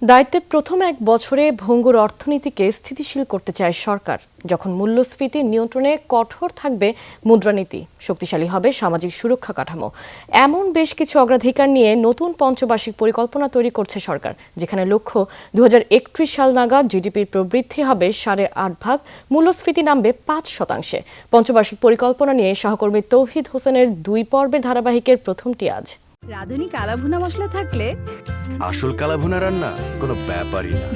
দায়িত্বের প্রথম এক বছরে ভঙ্গুর অর্থনীতিকে স্থিতিশীল করতে চায় সরকার। যখন মূল্যস্ফীতি নিয়ন্ত্রণে কঠোর থাকবে মুদ্রানীতি, শক্তিশালী হবে সামাজিক সুরক্ষা কাঠামো, এমন বেশ কিছু অগ্রাধিকার নিয়ে নতুন পঞ্চবার্ষিক পরিকল্পনা তৈরি করছে সরকার, যেখানে লক্ষ্য 2031 সাল নাগাদ জিডিপির প্রবৃদ্ধি হবে 8.5%, মূল্যস্ফীতি নামবে 5%। পঞ্চবার্ষিক পরিকল্পনা নিয়ে সহকর্মী তৌহিদ হোসেনের 2 পর্বের ধারাবাহিকের প্রথমটি আজ। রাঁধুনি কালাভুনা মশলা থাকলে আসল কালাভুনা রান্না কোনো ব্যাপারই না।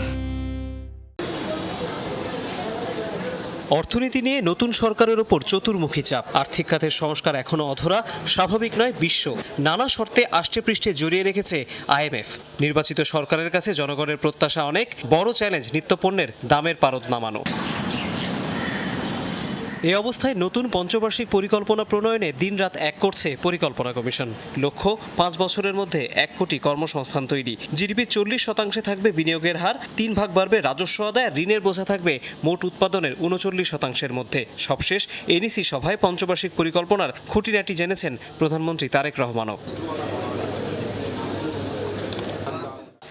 অর্থনীতি নিয়ে নতুন সরকারের ওপর চতুর্মুখী চাপ। আর্থিক খাতের সংস্কার এখনো অধরা, স্বাভাবিক নয় বিশ্ব। নানা শর্তে আষ্টেপৃষ্ঠে জড়িয়ে রেখেছে IMF। নির্বাচিত সরকারের কাছে জনগণের প্রত্যাশা অনেক, বড় চ্যালেঞ্জ নিত্যপণ্যের দামের পারদ নামানো। এই অবস্থায় নতুন পঞ্চবার্ষিক পরিকল্পনা প্রণয়নে দিনরাত এক করছে পরিকল্পনা কমিশন। লক্ষ্য 5 বছরের মধ্যে 1 কোটি কর্মসংস্থান তৈরি। জিডিপির 40% থাকবে বিনিয়োগের হার, 3 ভাগ বাড়বে রাজস্ব আদায়, ঋণের বোঝা থাকবে মোট উৎপাদনের 39%-এর মধ্যে। সবশেষ NEC সভায় পঞ্চবার্ষিক পরিকল্পনার খুঁটিনাটি জেনেছেন প্রধানমন্ত্রী তারেক রহমানও।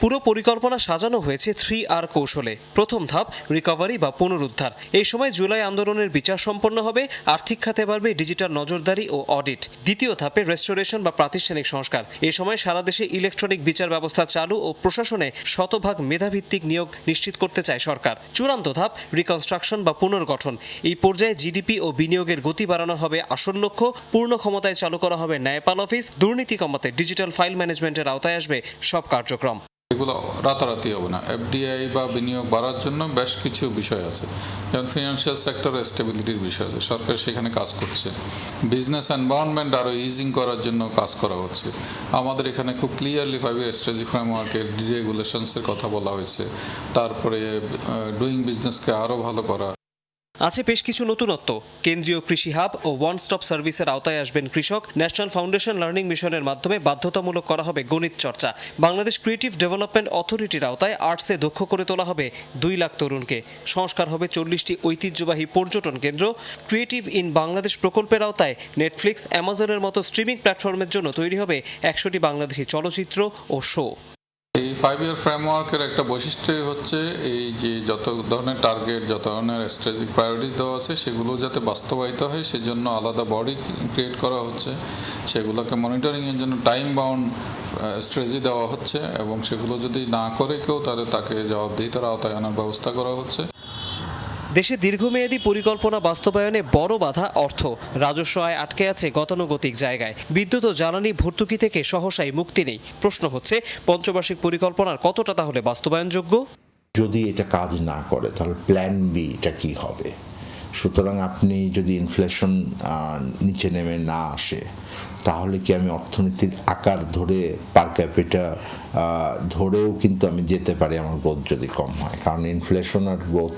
পুরো পরিকল্পনা সাজানো হয়েছে 3R কৌশলে। প্রথম ধাপ রিকভারি বা পুনরুদ্ধার। এই সময় জুলাই আন্দোলনের বিচার সম্পন্ন হবে, আর্থিক খাতে বাড়বে ডিজিটাল নজরদারি ও অডিট। দ্বিতীয় ধাপে রেস্টোরেশন বা প্রাতিষ্ঠানিক সংস্কার। এই সময় সারা দেশে ইলেকট্রনিক বিচার ব্যবস্থা চালু ও প্রশাসনে শতভাগ মেধাভিত্তিক নিয়োগ নিশ্চিত করতে চায় সরকার। চূড়ান্ত ধাপ রিকনস্ট্রাকশন বা পুনর্গঠন। এই পর্যায়ে জিডিপি ও বিনিয়োগের গতি বাড়ানো হবে আসল লক্ষ্য। পূর্ণ ক্ষমতায় চালু করা হবে ন্যায়পাল অফিস। দুর্নীতি কমাতে ডিজিটাল ফাইল ম্যানেজমেন্টের আওতায় আসবে সব কার্যক্রম। এগুলো রাতারাতি হবে না। FDI বা বিনিয়োগ বাড়ার জন্য বেশ কিছু বিষয় আছে, যেমন ফিনান্সিয়াল সেক্টরে স্টেবিলিটির বিষয় আছে, সরকার সেখানে কাজ করছে। বিজনেস এনভায়রনমেন্ট আরও ইজিং করার জন্য কাজ করা হচ্ছে। আমাদের এখানে খুব ক্লিয়ারলি 5-year স্ট্র্যাটেজিক ফ্রেমওয়ার্কের ডিরেগুলেশনসের কথা বলা হয়েছে। তারপরে ডুইং বিজনেসকে আরও ভালো করা আছে বেশ কিছু নতুনত্ব। কেন্দ্রীয় কৃষি হাব ও ওয়ান স্টপ সার্ভিসের আওতায় আসবেন কৃষক। ন্যাশনাল ফাউন্ডেশন লার্নিং মিশনের মাধ্যমে বাধ্যতামূলক করা হবে গণিত চর্চা। বাংলাদেশ ক্রিয়েটিভ ডেভেলপমেন্ট অথরিটির আওতায় আর্টসে দক্ষ করে তোলা হবে 2 লাখ তরুণকে। সংস্কার হবে 40টি ঐতিহ্যবাহী পর্যটন কেন্দ্র। ক্রিয়েটিভ ইন বাংলাদেশ প্রকল্পের আওতায় নেটফ্লিক্স, অ্যামাজনের মতো স্ট্রিমিং প্ল্যাটফর্মের জন্য তৈরি হবে 100টি বাংলাদেশি চলচ্চিত্র ও শো। এই 5-year ফ্রেমওয়ার্কের একটা বৈশিষ্ট্যই হচ্ছে এই যে যত ধরনের টার্গেট, যত ধরনের স্ট্র্যাটেজিক প্রায়োরিটি দেওয়া আছে সেগুলো যাতে বাস্তবায়িত হয় সেজন্য আলাদা বডি ক্রিয়েট করা হচ্ছে। সেগুলোকে মনিটরিংয়ের জন্য টাইম বাউন্ড স্ট্র্যাটেজি দেওয়া হচ্ছে এবং সেগুলো যদি না করে কেউ তাহলে তাকে জবাবদিহিতার আওতায় আনার ব্যবস্থা করা হচ্ছে। দেশে দীর্ঘমেয়াদী পরিকল্পনা বাস্তবায়নে বড় বাধা অর্থ। রাজস্ব আয় আটকে আছে গতানুগতিক জায়গায়। বিদ্যুৎ ও জ্বালানি ভর্তুকি থেকে সহসাই মুক্তি নেই। প্রশ্ন হচ্ছে পঞ্চবার্ষিক পরিকল্পনার কতটা তাহলে বাস্তবায়নযোগ্য? যদি এটা কাজ না করে তাহলে প্ল্যান বি এটা কি হবে? সুতরাং আপনি যদি ইনফ্লেশন নিচে নেমে না আসে তাহলে কি আমি অর্থনীতির আকার ধরে পার ক্যাপিটা ধরেও কিন্তু আমি যেতে পারি আমার গ্রোথ যদি কম হয়, কারণ ইনফ্লেশন আর গ্রোথ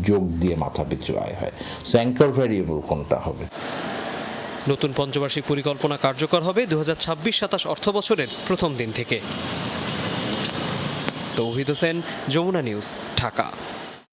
যোগ দিয়ে মাথা পিছু আয় হয়। সো অ্যাঙ্কার ভ্যারিয়েবল কোনটা হবে? নতুন পঞ্চবার্ষিক পরিকল্পনা কার্যকর হবে 2026-27 অর্থ বছরের প্রথম দিন থেকে। তৌহিদ হোসেন, যমুনা নিউজ, ঢাকা।